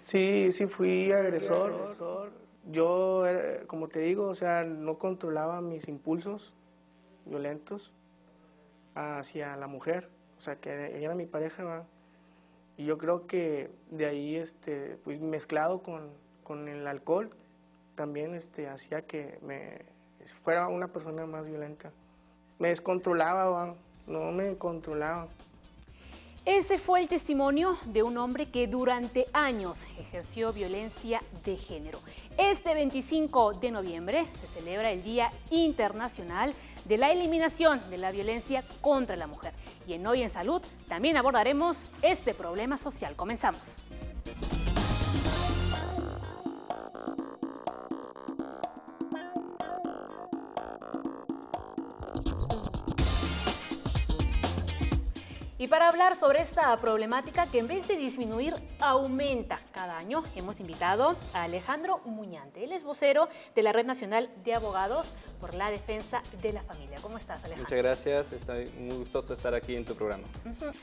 Sí, sí fui agresor. Yo, como te digo, o sea, no controlaba mis impulsos violentos hacia la mujer, o sea, que ella era mi pareja, ¿va? Y yo creo que de ahí, pues mezclado con el alcohol, también hacía que fuera una persona más violenta. Me descontrolaba, ¿va? No me controlaba. Ese fue el testimonio de un hombre que durante años ejerció violencia de género. Este 25 de noviembre se celebra el Día Internacional de la Eliminación de la Violencia contra la Mujer. Y en Hoy en Salud también abordaremos este problema social. Comenzamos. Y para hablar sobre esta problemática que en vez de disminuir, aumenta cada año, hemos invitado a Alejandro Muñante. Él es vocero de la Red Nacional de Abogados por la Defensa de la Familia. ¿Cómo estás, Alejandro? Muchas gracias, estoy muy gustoso de estar aquí en tu programa.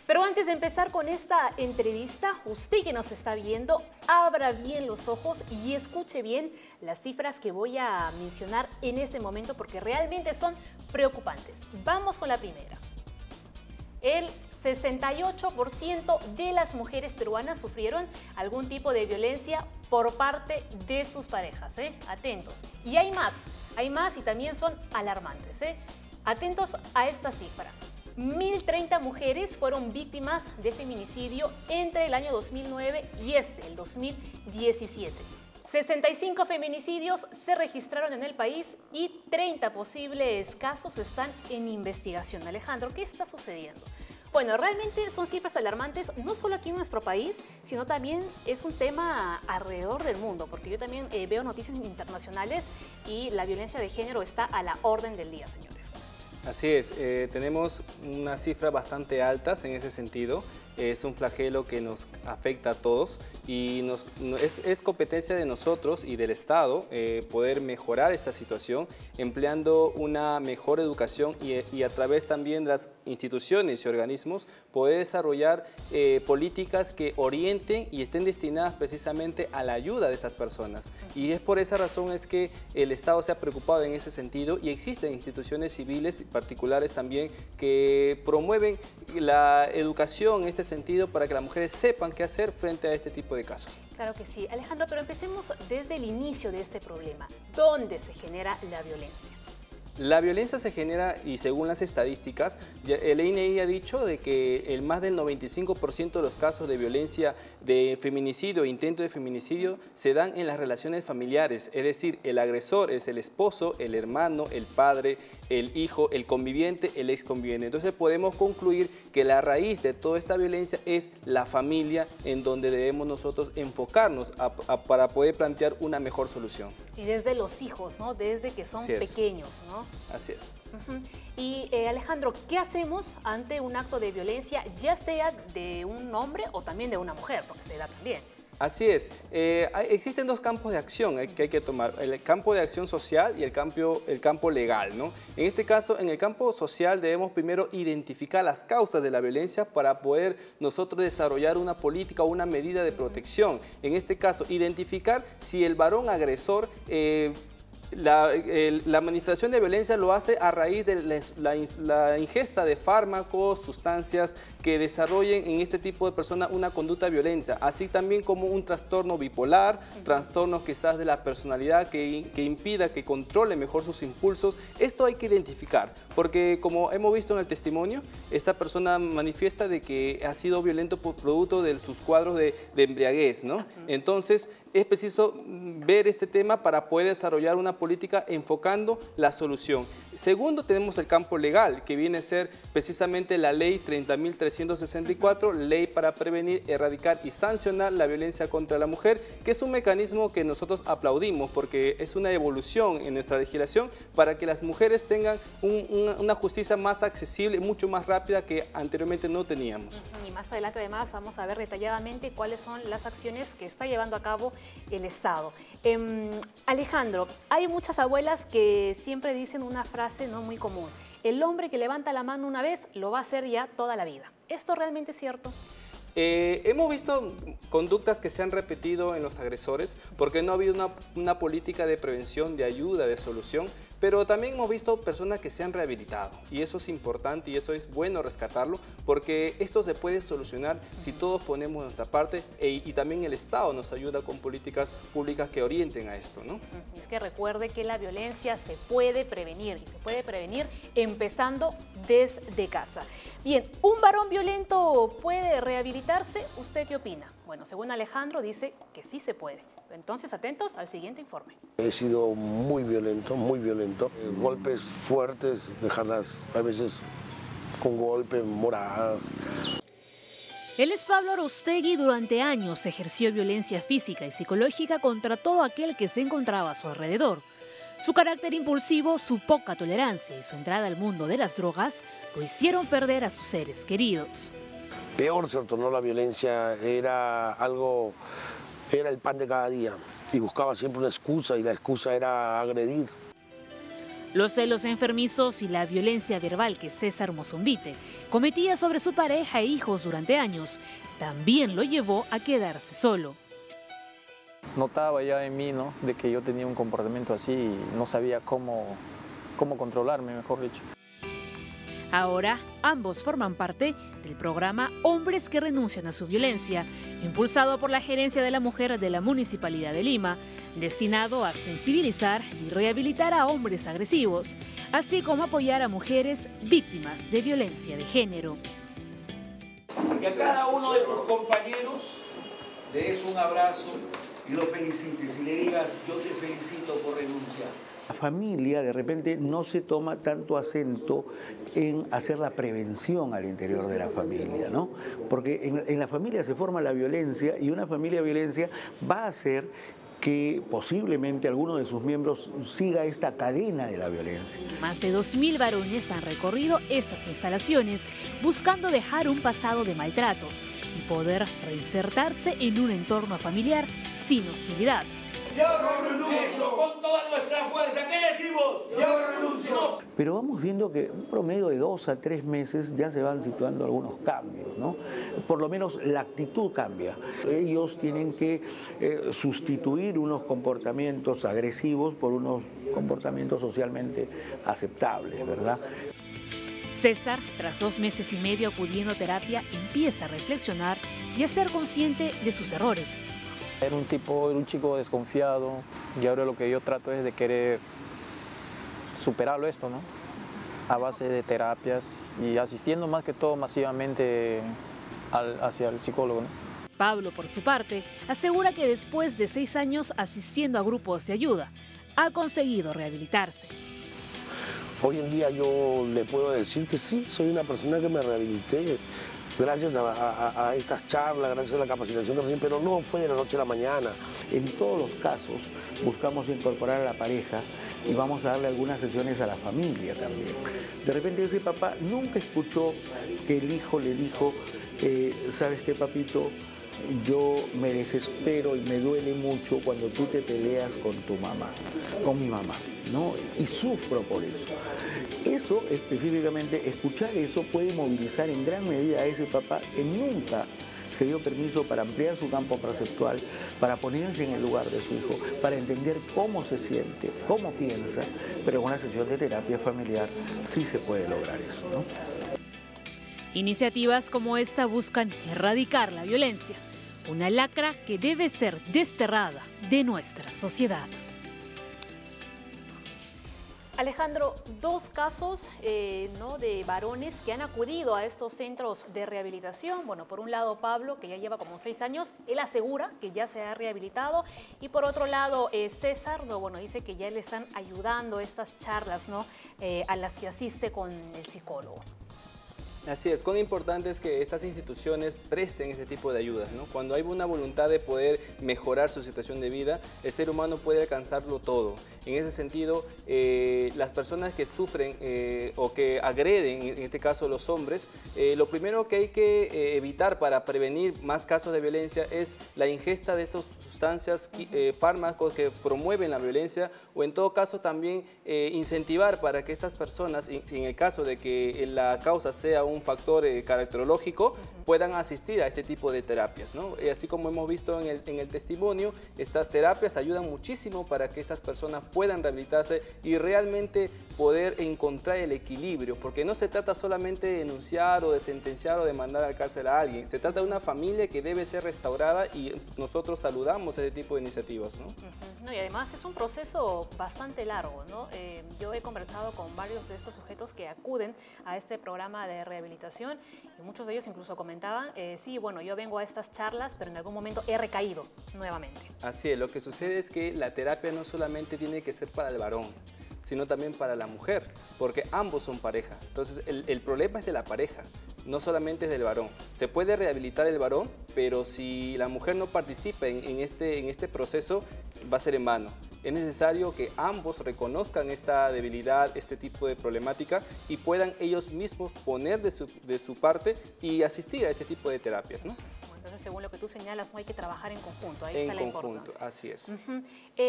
Pero antes de empezar con esta entrevista, usted que nos está viendo, abra bien los ojos y escuche bien las cifras que voy a mencionar en este momento porque realmente son preocupantes. Vamos con la primera. El 68% de las mujeres peruanas sufrieron algún tipo de violencia por parte de sus parejas. Atentos. Y hay más y también son alarmantes. Atentos a esta cifra. 1.030 mujeres fueron víctimas de feminicidio entre el año 2009 y el 2017. 65 feminicidios se registraron en el país y 30 posibles casos están en investigación. Alejandro, ¿qué está sucediendo? Bueno, realmente son cifras alarmantes, no solo aquí en nuestro país, sino también es un tema alrededor del mundo, porque yo también veo noticias internacionales y la violencia de género está a la orden del día, señores. Así es, tenemos unas cifras bastante altas en ese sentido. Es un flagelo que nos afecta a todos y es competencia de nosotros y del Estado poder mejorar esta situación empleando una mejor educación y a través también de las instituciones y organismos poder desarrollar políticas que orienten y estén destinadas precisamente a la ayuda de estas personas. Y es por esa razón es que el Estado se ha preocupado en ese sentido y existen instituciones civiles particulares también que promueven la educación en este sentido para que las mujeres sepan qué hacer frente a este tipo de casos. Claro que sí. Alejandro, pero empecemos desde el inicio de este problema. ¿Dónde se genera la violencia? La violencia se genera, y según las estadísticas, el INEI ha dicho de que el más del 95% de los casos de violencia de feminicidio e intento de feminicidio se dan en las relaciones familiares, es decir, el agresor es el esposo, el hermano, el padre, el hijo, el conviviente, el exconviviente. Entonces podemos concluir que la raíz de toda esta violencia es la familia, en donde debemos nosotros enfocarnos para poder plantear una mejor solución. Y desde los hijos, ¿no? Desde que son pequeños, ¿no? Así es. Y Alejandro, ¿qué hacemos ante un acto de violencia, ya sea de un hombre o también de una mujer, porque se da también? Así es. Existen dos campos de acción que hay que tomar, el campo de acción social y el campo legal, ¿no? En este caso, en el campo social debemos primero identificar las causas de la violencia para poder nosotros desarrollar una política o una medida de protección. En este caso, identificar si el varón agresor la manifestación de violencia lo hace a raíz de la ingesta de fármacos, sustancias que desarrollen en este tipo de personas una conducta violenta, así también como un trastorno bipolar, trastornos quizás de la personalidad que impida que controle mejor sus impulsos. Esto hay que identificar, porque como hemos visto en el testimonio, esta persona manifiesta de que ha sido violento por producto de sus cuadros de embriaguez, ¿no? Entonces, es preciso ver este tema para poder desarrollar una política enfocando la solución. Segundo, tenemos el campo legal, que viene a ser precisamente la ley 30.364, ley para prevenir, erradicar y sancionar la violencia contra la mujer, que es un mecanismo que nosotros aplaudimos porque es una evolución en nuestra legislación para que las mujeres tengan una justicia más accesible y mucho más rápida que anteriormente no teníamos. Y más adelante además vamos a ver detalladamente cuáles son las acciones que está llevando a cabo el Estado. Alejandro, hay muchas abuelas que siempre dicen una frase no muy común: el hombre que levanta la mano una vez lo va a hacer ya toda la vida. ¿Esto realmente es cierto? Hemos visto conductas que se han repetido en los agresores porque no ha habido una política de prevención, de ayuda, de solución, pero también hemos visto personas que se han rehabilitado y eso es importante y eso es bueno rescatarlo porque esto se puede solucionar si todos ponemos nuestra parte y también el Estado nos ayuda con políticas públicas que orienten a esto, ¿no? Es que recuerde que la violencia se puede prevenir y se puede prevenir empezando desde casa. Bien, ¿un varón violento puede rehabilitarse? ¿Usted qué opina? Bueno, según Alejandro dice que sí se puede. Entonces, atentos al siguiente informe. He sido muy violento, muy violento. Golpes fuertes, dejarlas a veces con golpes, moradas. Él es Pablo Arostegui. Durante años ejerció violencia física y psicológica contra todo aquel que se encontraba a su alrededor. Su carácter impulsivo, su poca tolerancia y su entrada al mundo de las drogas lo hicieron perder a sus seres queridos. Peor se tornó la violencia, era el pan de cada día y buscaba siempre una excusa y la excusa era agredir. Los celos enfermizos y la violencia verbal que César Mozombite cometía sobre su pareja e hijos durante años también lo llevó a quedarse solo. Notaba ya en mí, ¿no?, de que yo tenía un comportamiento así y no sabía cómo controlarme, mejor dicho. Ahora ambos forman parte del programa Hombres que renuncian a su violencia, impulsado por la Gerencia de la Mujer de la Municipalidad de Lima, destinado a sensibilizar y rehabilitar a hombres agresivos, así como apoyar a mujeres víctimas de violencia de género. Que a cada uno de tus compañeros le des un abrazo y lo felicites y le digas: yo te felicito por renunciar. La familia de repente no se toma tanto acento en hacer la prevención al interior de la familia, ¿no? Porque en la familia se forma la violencia y una familia violencia va a hacer que posiblemente alguno de sus miembros siga esta cadena de la violencia. Más de 2.000 varones han recorrido estas instalaciones buscando dejar un pasado de maltratos y poder reinsertarse en un entorno familiar sin hostilidad. ¡Yo renuncio! Con toda nuestra fuerza, ¿qué decimos? ¡Yo renuncio! Pero vamos viendo que un promedio de 2 a 3 meses ya se van situando algunos cambios, ¿no? Por lo menos la actitud cambia. Ellos tienen que sustituir unos comportamientos agresivos por unos comportamientos socialmente aceptables, ¿verdad? César, tras 2 meses y medio acudiendo a terapia, empieza a reflexionar y a ser consciente de sus errores. Era un chico desconfiado y ahora lo que yo trato es de querer superarlo esto, ¿no? A base de terapias y asistiendo más que todo masivamente hacia el psicólogo, ¿no? Pablo, por su parte, asegura que después de 6 años asistiendo a grupos de ayuda, ha conseguido rehabilitarse. Hoy en día yo le puedo decir que sí, soy una persona que me rehabilité. Gracias a estas charlas, gracias a la capacitación que recién, pero no fue de la noche a la mañana. En todos los casos buscamos incorporar a la pareja y vamos a darle algunas sesiones a la familia también. De repente ese papá nunca escuchó que el hijo le dijo, ¿sabes qué, papito? Yo me desespero y me duele mucho cuando tú te peleas con tu mamá, con mi mamá, ¿no? Y sufro por eso. Eso específicamente, escuchar eso puede movilizar en gran medida a ese papá que nunca se dio permiso para ampliar su campo perceptual, para ponerse en el lugar de su hijo, para entender cómo se siente, cómo piensa, pero en una sesión de terapia familiar sí se puede lograr eso, ¿no? Iniciativas como esta buscan erradicar la violencia, una lacra que debe ser desterrada de nuestra sociedad. Alejandro, 2 casos ¿no?, de varones que han acudido a estos centros de rehabilitación. Bueno, por un lado Pablo, que ya lleva como 6 años, él asegura que ya se ha rehabilitado. Y por otro lado César, ¿no?, bueno, dice que ya le están ayudando estas charlas, ¿no?, a las que asiste con el psicólogo. Así es, cuán importante es que estas instituciones presten ese tipo de ayudas, ¿no? Cuando hay una voluntad de poder mejorar su situación de vida, el ser humano puede alcanzarlo todo. En ese sentido, las personas que sufren o que agreden, en este caso los hombres, lo primero que hay que evitar para prevenir más casos de violencia es la ingesta de estas sustancias, fármacos que promueven la violencia, o en todo caso también incentivar para que estas personas, en el caso de que la causa sea un un factor caracterológico, puedan asistir a este tipo de terapias, ¿no? Así como hemos visto en el testimonio, estas terapias ayudan muchísimo para que estas personas puedan rehabilitarse y realmente poder encontrar el equilibrio, porque no se trata solamente de denunciar o de sentenciar o de mandar al cárcel a alguien, se trata de una familia que debe ser restaurada y nosotros saludamos ese tipo de iniciativas, ¿no? No, y además es un proceso bastante largo, ¿no? Yo he conversado con varios de estos sujetos que acuden a este programa de rehabilitación y muchos de ellos incluso comentaban, sí, bueno, yo vengo a estas charlas, pero en algún momento he recaído nuevamente. Así es, lo que sucede es que la terapia no solamente tiene que ser para el varón, sino también para la mujer, porque ambos son pareja. Entonces, el problema es de la pareja, no solamente es del varón. Se puede rehabilitar el varón, pero si la mujer no participa en este proceso, va a ser en vano. Es necesario que ambos reconozcan esta debilidad, este tipo de problemática y puedan ellos mismos poner de su parte y asistir a este tipo de terapias, ¿no? Entonces, según lo que tú señalas, no hay que trabajar en conjunto, ahí en está la conjunto, importancia. así es.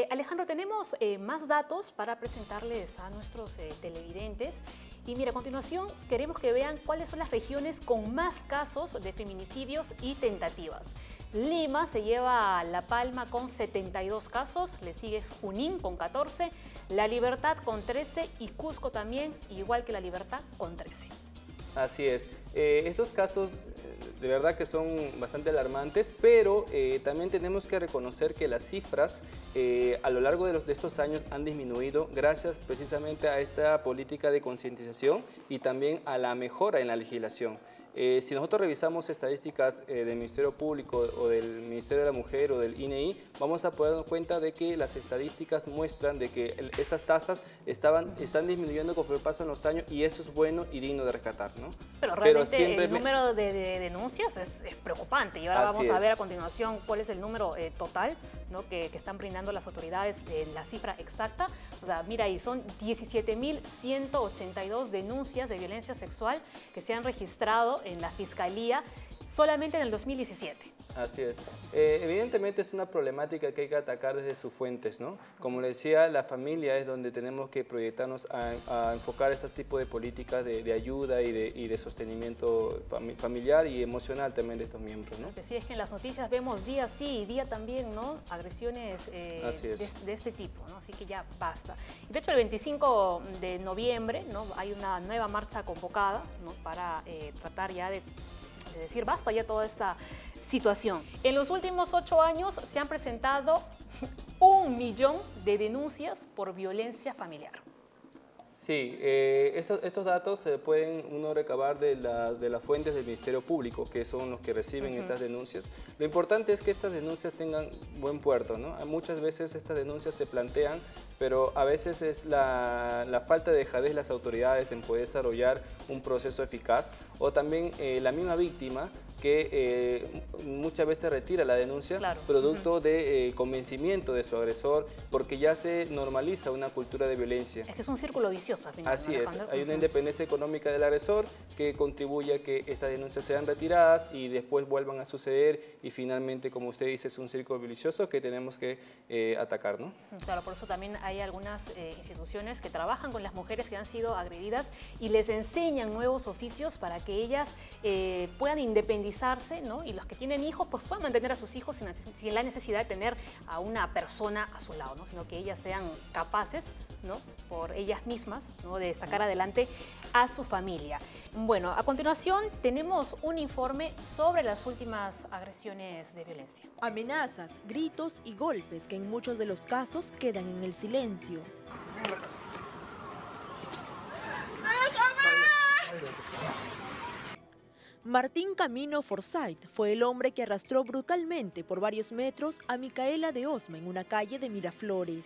Alejandro, tenemos más datos para presentarles a nuestros televidentes. Y mira, a continuación queremos que vean cuáles son las regiones con más casos de feminicidios y tentativas. Lima se lleva la palma con 72 casos, le sigue Junín con 14, La Libertad con 13 y Cusco también, igual que La Libertad, con 13. Así es. Estos casos de verdad que son bastante alarmantes, pero también tenemos que reconocer que las cifras a lo largo de estos años han disminuido gracias precisamente a esta política de concientización y también a la mejora en la legislación. Si nosotros revisamos estadísticas del Ministerio Público o del Ministerio de la Mujer o del INEI, vamos a poder dar cuenta de que las estadísticas muestran de que estas tasas están disminuyendo conforme pasan los años y eso es bueno y digno de rescatar, ¿no? Pero realmente el número de denuncias es preocupante y ahora vamos a ver a continuación cuál es el número total, ¿no? que están brindando las autoridades, la cifra exacta. O sea, mira ahí, son 17.182 denuncias de violencia sexual que se han registrado en la Fiscalía solamente en el 2017. Así es. Evidentemente es una problemática que hay que atacar desde sus fuentes, ¿no? Como le decía, la familia es donde tenemos que proyectarnos a enfocar este tipo de políticas de ayuda y de sostenimiento familiar y emocional también de estos miembros, ¿no? Lo que sí es que en las noticias vemos día sí y día también, ¿no? Agresiones de este tipo, ¿no? Así que ya basta. De hecho, el 25 de noviembre, ¿no? Hay una nueva marcha convocada, ¿no? Para tratar ya de decir basta ya toda esta situación. En los últimos 8 años se han presentado 1 millón de denuncias por violencia familiar. Sí, estos datos se pueden uno recabar de las fuentes del Ministerio Público, que son los que reciben estas denuncias. Lo importante es que estas denuncias tengan buen puerto, ¿no? Muchas veces estas denuncias se plantean, pero a veces es la falta de dejadez de las autoridades en poder desarrollar un proceso eficaz, o también la misma víctima que muchas veces retira la denuncia, producto de convencimiento de su agresor, porque ya se normaliza una cultura de violencia. Es que es un círculo vicioso al final. Así es, hay una independencia económica del agresor que contribuye a que estas denuncias sean retiradas y después vuelvan a suceder y finalmente, como usted dice, es un círculo vicioso que tenemos que atacar, ¿no? Claro, por eso también hay algunas instituciones que trabajan con las mujeres que han sido agredidas y les enseñan nuevos oficios para que ellas puedan independizarse, ¿no? Y los que tienen hijos pues puedan mantener a sus hijos sin la necesidad de tener a una persona a su lado, ¿no? Sino que ellas sean capaces, ¿no? Por ellas mismas, ¿no? De sacar adelante a su familia. Bueno, a continuación tenemos un informe sobre las últimas agresiones de violencia. Amenazas, gritos y golpes que en muchos de los casos quedan en el silencio. Martín Camino Forsyth fue el hombre que arrastró brutalmente por varios metros a Micaela de Osma en una calle de Miraflores.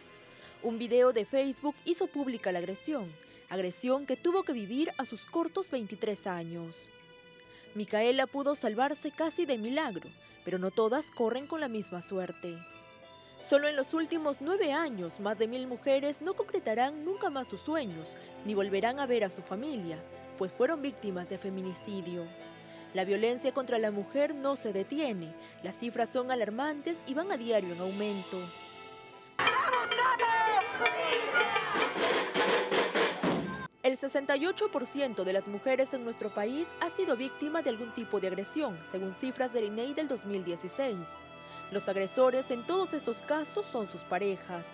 Un video de Facebook hizo pública la agresión que tuvo que vivir a sus cortos 23 años. Micaela pudo salvarse casi de milagro, pero no todas corren con la misma suerte. Solo en los últimos 9 años, más de 1000 mujeres no concretarán nunca más sus sueños, ni volverán a ver a su familia, pues fueron víctimas de feminicidio. La violencia contra la mujer no se detiene, las cifras son alarmantes y van a diario en aumento. El 68% de las mujeres en nuestro país ha sido víctima de algún tipo de agresión, según cifras del INEI del 2016. Los agresores en todos estos casos son sus parejas,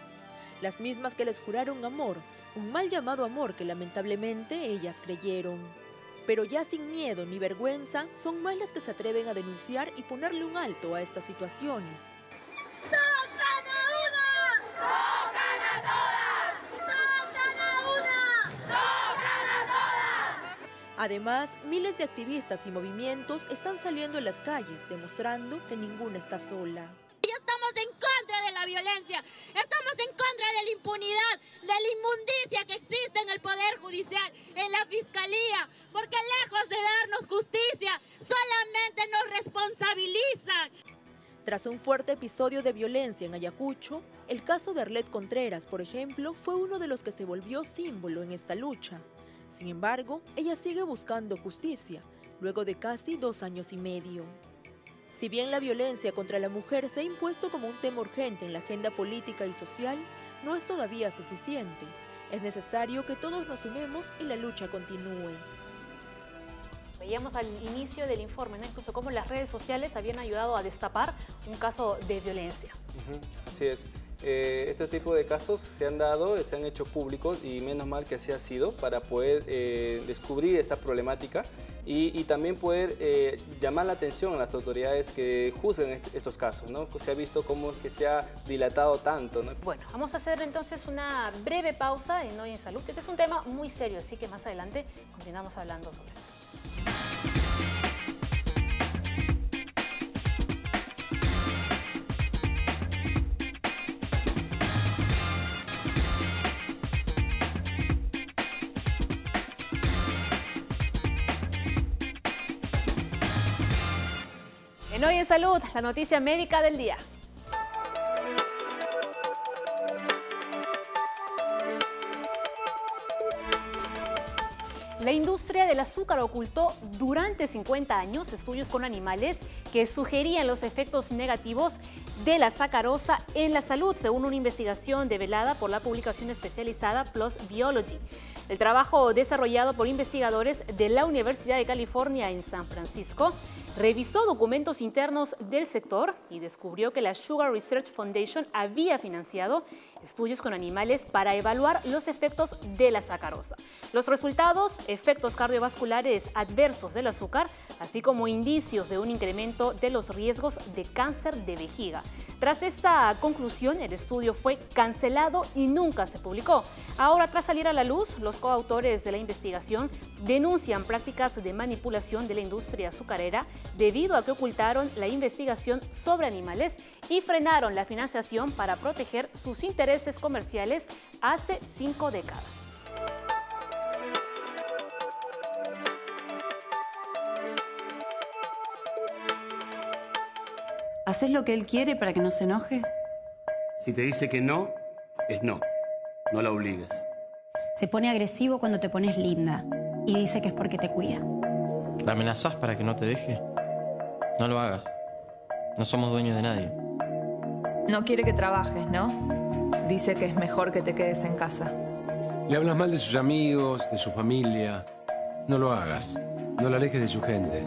las mismas que les juraron amor, un mal llamado amor que lamentablemente ellas creyeron. Pero ya sin miedo ni vergüenza, son más las que se atreven a denunciar y ponerle un alto a estas situaciones. ¡Tocan a una! ¡Tocan a todas! ¡Tocan a una! ¡Tocan a todas! Además, miles de activistas y movimientos están saliendo en las calles, demostrando que ninguna está sola. Estamos en contra de la violencia, estamos en contra de la impunidad, de la inmundicia que existe en el Poder Judicial, en la Fiscalía, porque lejos de darnos justicia, solamente nos responsabilizan. Tras un fuerte episodio de violencia en Ayacucho, el caso de Arlet Contreras, por ejemplo, fue uno de los que se volvió símbolo en esta lucha. Sin embargo, ella sigue buscando justicia, luego de casi 2 años y medio. Si bien la violencia contra la mujer se ha impuesto como un tema urgente en la agenda política y social, no es todavía suficiente. Es necesario que todos nos sumemos y la lucha continúe. Veíamos al inicio del informe, ¿no? Incluso cómo las redes sociales habían ayudado a destapar un caso de violencia. Así es. Este tipo de casos se han dado, se han hecho públicos y menos mal que así ha sido para poder descubrir esta problemática y también poder llamar la atención a las autoridades que juzgan estos casos, ¿no? Se ha visto cómo que se ha dilatado tanto, ¿no? Bueno, vamos a hacer entonces una breve pausa en Hoy en Salud. Este es un tema muy serio, así que más adelante continuamos hablando sobre esto. En Hoy en Salud, la noticia médica del día. La industria del azúcar ocultó durante 50 años estudios con animales que sugerían los efectos negativos de la sacarosa en la salud, según una investigación develada por la publicación especializada PLOS Biology. El trabajo desarrollado por investigadores de la Universidad de California en San Francisco revisó documentos internos del sector y descubrió que la Sugar Research Foundation había financiado estudios con animales para evaluar los efectos de la sacarosa. Los resultados, efectos cardiovasculares adversos del azúcar, así como indicios de un incremento de los riesgos de cáncer de vejiga. Tras esta conclusión, el estudio fue cancelado y nunca se publicó. Ahora, tras salir a la luz, los coautores de la investigación denuncian prácticas de manipulación de la industria azucarera debido a que ocultaron la investigación sobre animales y frenaron la financiación para proteger sus intereses comerciales hace 5 décadas. ¿Haces lo que él quiere para que no se enoje? Si te dice que no, es no. No la obligues. Se pone agresivo cuando te pones linda y dice que es porque te cuida. ¿La amenazás para que no te deje? No lo hagas. No somos dueños de nadie. No quiere que trabajes, ¿no? Dice que es mejor que te quedes en casa. Le hablas mal de sus amigos, de su familia. No lo hagas. No la alejes de su gente.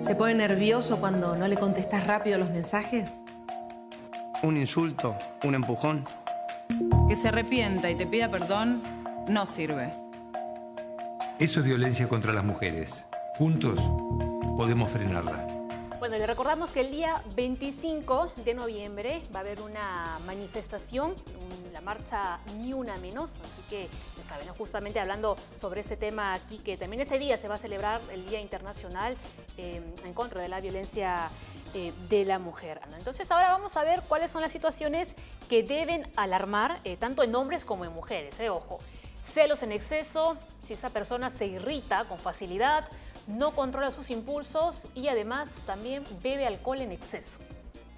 ¿Se pone nervioso cuando no le contestas rápido los mensajes? Un insulto, un empujón. Que se arrepienta y te pida perdón no sirve. Eso es violencia contra las mujeres. Juntos podemos frenarla. Bueno, le recordamos que el día 25 de noviembre va a haber una manifestación, la marcha Ni Una Menos, así que ya saben, justamente hablando sobre este tema aquí, que también ese día se va a celebrar el Día Internacional en contra de la violencia de la mujer. Entonces ahora vamos a ver cuáles son las situaciones que deben alarmar tanto en hombres como en mujeres, ojo. Celos en exceso, si esa persona se irrita con facilidad, no controla sus impulsos y además también bebe alcohol en exceso.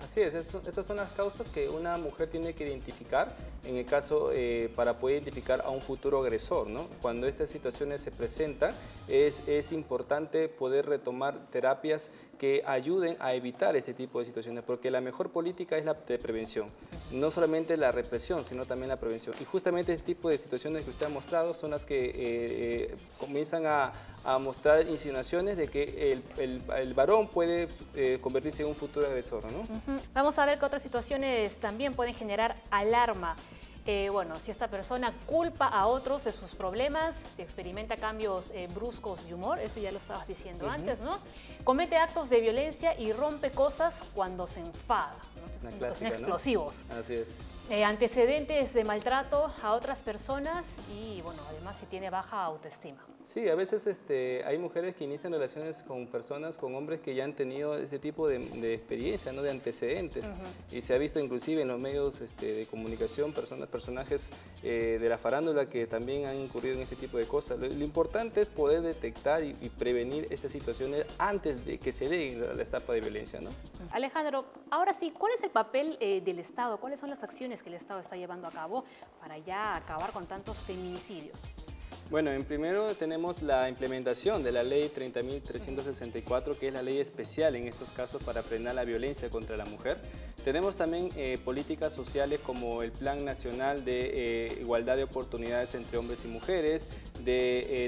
Así es, estas son las causas que una mujer tiene que identificar en el caso para poder identificar a un futuro agresor, ¿no? Cuando estas situaciones se presentan es importante poder retomar terapias que ayuden a evitar ese tipo de situaciones, porque la mejor política es la de prevención, no solamente la represión, sino también la prevención. Y justamente este tipo de situaciones que usted ha mostrado son las que comienzan a mostrar insinuaciones de que el varón puede convertirse en un futuro agresor, ¿no? Vamos a ver que otras situaciones también pueden generar alarma. Bueno, si esta persona culpa a otros de sus problemas, si experimenta cambios bruscos de humor, eso ya lo estabas diciendo antes, ¿no? Comete actos de violencia y rompe cosas cuando se enfada, ¿no? Son explosivos. ¿No? Así es. Antecedentes de maltrato a otras personas y, bueno, además si tiene baja autoestima. Sí, a veces hay mujeres que inician relaciones con personas, con hombres que ya han tenido ese tipo de experiencia, ¿no? De antecedentes. Y se ha visto inclusive en los medios de comunicación personajes de la farándula que también han incurrido en este tipo de cosas. Lo importante es poder detectar y prevenir estas situaciones antes de que se dé la etapa de violencia, ¿no? Alejandro, ahora sí, ¿cuál es el papel del Estado? ¿Cuáles son las acciones que el Estado está llevando a cabo para ya acabar con tantos feminicidios? Bueno, en primero tenemos la implementación de la ley 30.364, que es la ley especial en estos casos para frenar la violencia contra la mujer. Tenemos también políticas sociales como el Plan Nacional de Igualdad de Oportunidades entre Hombres y Mujeres.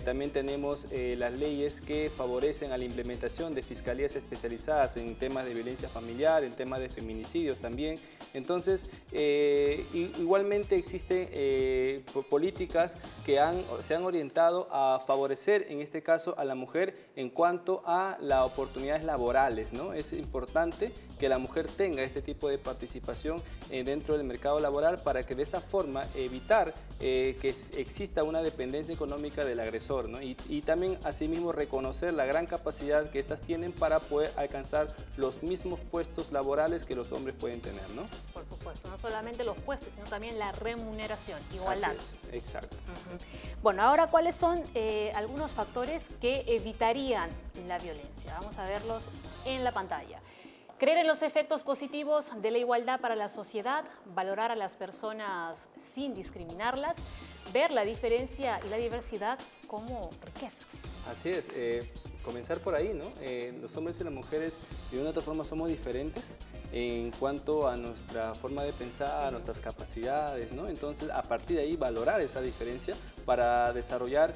También tenemos las leyes que favorecen a la implementación de fiscalías especializadas en temas de violencia familiar, en temas de feminicidios también. Entonces, igualmente existen políticas que se han orientado a favorecer, en este caso, a la mujer en cuanto a las oportunidades laborales, ¿no? Es importante que la mujer tenga este tipo de participación dentro del mercado laboral para que de esa forma evitar que exista una dependencia económica del agresor, ¿no? Y también, asimismo, reconocer la gran capacidad que éstas tienen para poder alcanzar los mismos puestos laborales que los hombres pueden tener, ¿no? Por supuesto, no solamente los puestos, sino también la remuneración, igualdad. Así es, exacto. Bueno, ahora, ¿cuáles son algunos factores que evitarían la violencia? Vamos a verlos en la pantalla. Creer en los efectos positivos de la igualdad para la sociedad, valorar a las personas sin discriminarlas, ver la diferencia y la diversidad como riqueza. Así es, comenzar por ahí, ¿no? Los hombres y las mujeres de una u otra forma somos diferentes en cuanto a nuestra forma de pensar, a nuestras capacidades, ¿no? Entonces, a partir de ahí, valorar esa diferencia para desarrollar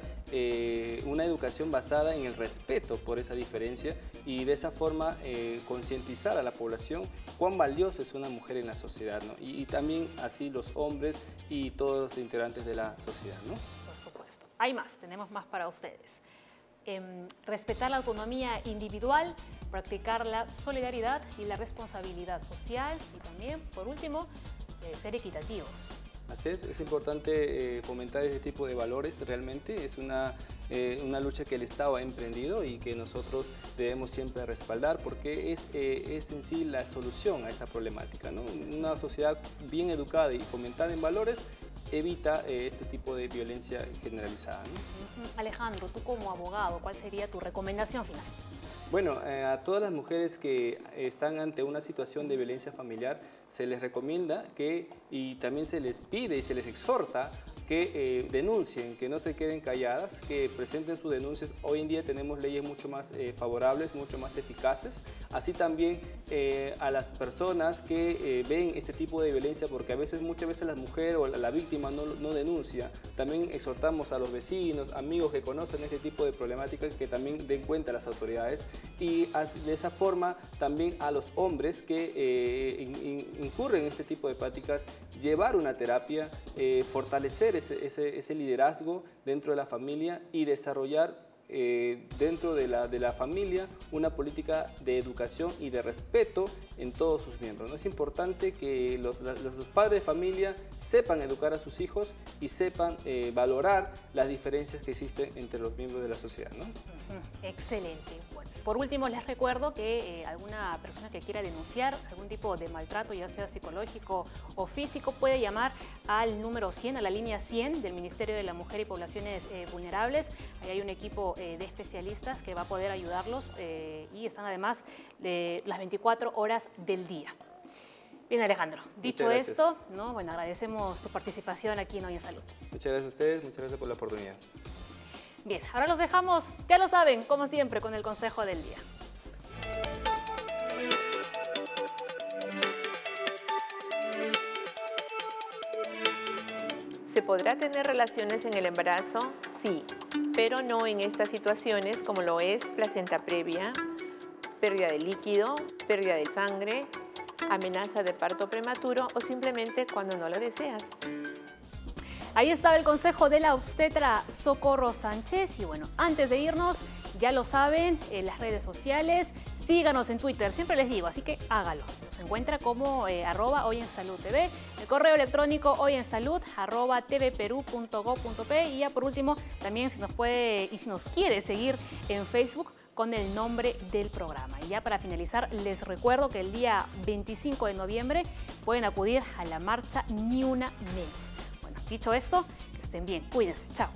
una educación basada en el respeto por esa diferencia y de esa forma concientizar a la población cuán valiosa es una mujer en la sociedad, ¿no? Y también así los hombres y todos los integrantes de la sociedad, ¿no? Por supuesto. Hay más, tenemos más para ustedes. Respetar la autonomía individual, practicar la solidaridad y la responsabilidad social y también, por último, ser equitativos. Así es importante fomentar ese tipo de valores realmente, es una lucha que el Estado ha emprendido y que nosotros debemos siempre respaldar porque es en sí la solución a esta problemática, ¿no? Una sociedad bien educada y fomentada en valores evita este tipo de violencia generalizada, ¿no? Alejandro, tú como abogado, ¿cuál sería tu recomendación final? Bueno, a todas las mujeres que están ante una situación de violencia familiar se les recomienda y también se les pide y se les exhorta que denuncien, que no se queden calladas, que presenten sus denuncias. Hoy en día tenemos leyes mucho más favorables, mucho más eficaces. Así también a las personas que ven este tipo de violencia, porque muchas veces la mujer o la víctima no denuncia. También exhortamos a los vecinos, amigos que conocen este tipo de problemáticas que también den cuenta a las autoridades y de esa forma también a los hombres que incurren en este tipo de prácticas, llevar una terapia, fortalecer ese liderazgo dentro de la familia y desarrollar dentro de la familia una política de educación y de respeto en todos sus miembros, ¿no? Es importante que los padres de familia sepan educar a sus hijos y sepan valorar las diferencias que existen entre los miembros de la sociedad, ¿no? Excelente. Bueno, por último, les recuerdo que alguna persona que quiera denunciar algún tipo de maltrato, ya sea psicológico o físico, puede llamar al número 100, a la línea 100 del Ministerio de la Mujer y Poblaciones Vulnerables. Ahí hay un equipo de especialistas que va a poder ayudarlos y están además las 24 horas del día. Bien, Alejandro, dicho esto, ¿no? Bueno, agradecemos tu participación aquí en Hoy en Salud. Muchas gracias a ustedes, muchas gracias por la oportunidad. Bien, ahora los dejamos, ya lo saben, como siempre, con el consejo del día. podrá tener relaciones en el embarazo? Sí, pero no en estas situaciones como lo es placenta previa, pérdida de líquido, pérdida de sangre, amenaza de parto prematuro o simplemente cuando no lo deseas. Ahí estaba el consejo de la obstetra Socorro Sánchez. Y bueno, antes de irnos, ya lo saben, en las redes sociales, síganos en Twitter, siempre les digo, así que hágalo. Nos encuentra como @hoyensaludtv, el correo electrónico hoyensalud@tvperú.gov.pe y ya por último, también si nos puede y si nos quiere seguir en Facebook con el nombre del programa. Y ya para finalizar, les recuerdo que el día 25 de noviembre pueden acudir a la marcha Ni Una Menos. Bueno, dicho esto, que estén bien, cuídense, chao.